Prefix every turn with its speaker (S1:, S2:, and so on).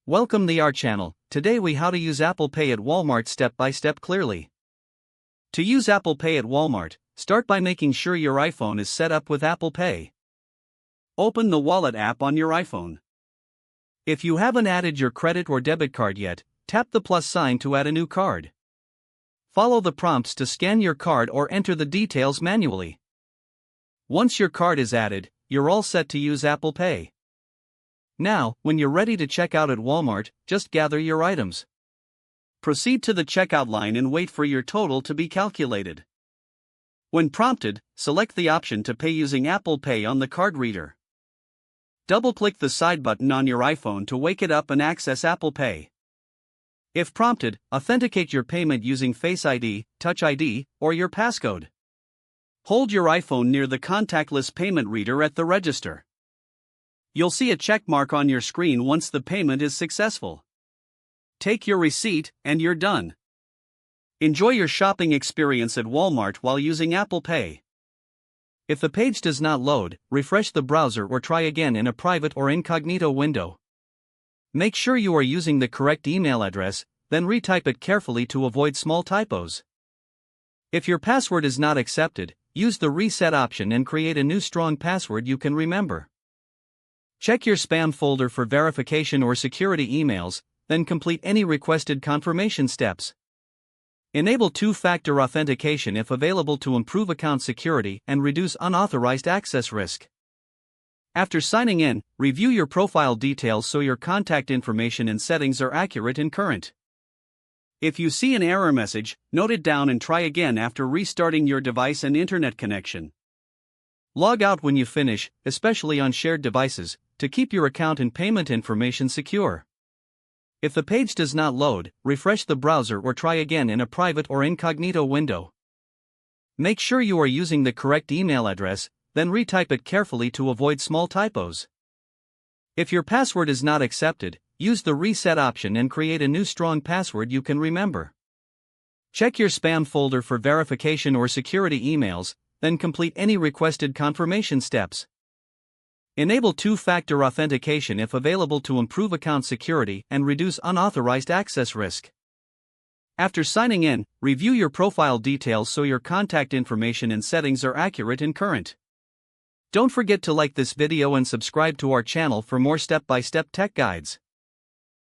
S1: Welcome to our channel. Today we how to use Apple Pay at Walmart step by step clearly. To use Apple Pay at Walmart, start by making sure your iPhone is set up with Apple Pay. Open the Wallet app on your iPhone. If you haven't added your credit or debit card yet, tap the plus sign to add a new card. Follow the prompts to scan your card or enter the details manually. Once your card is added, you're all set to use Apple Pay. Now, when you're ready to check out at Walmart, just gather your items. Proceed to the checkout line and wait for your total to be calculated. When prompted, select the option to pay using Apple Pay on the card reader. Double-click the side button on your iPhone to wake it up and access Apple Pay. If prompted, authenticate your payment using Face ID, Touch ID, or your passcode. Hold your iPhone near the contactless payment reader at the register. You'll see a check mark on your screen once the payment is successful. Take your receipt, and you're done. Enjoy your shopping experience at Walmart while using Apple Pay. If the page does not load, refresh the browser or try again in a private or incognito window. Make sure you are using the correct email address, then retype it carefully to avoid small typos. If your password is not accepted, use the reset option and create a new strong password you can remember. Check your spam folder for verification or security emails, then complete any requested confirmation steps. Enable two-factor authentication if available to improve account security and reduce unauthorized access risk. After signing in, review your profile details so your contact information and settings are accurate and current. If you see an error message, note it down and try again after restarting your device and internet connection. Log out when you finish, especially on shared devices, to keep your account and payment information secure. If the page does not load, refresh the browser or try again in a private or incognito window. Make sure you are using the correct email address, then retype it carefully to avoid small typos. If your password is not accepted, use the reset option and create a new strong password you can remember. Check your spam folder for verification or security emails, then complete any requested confirmation steps. Enable two-factor authentication if available to improve account security and reduce unauthorized access risk. After signing in, review your profile details so your contact information and settings are accurate and current. Don't forget to like this video and subscribe to our channel for more step-by-step tech guides.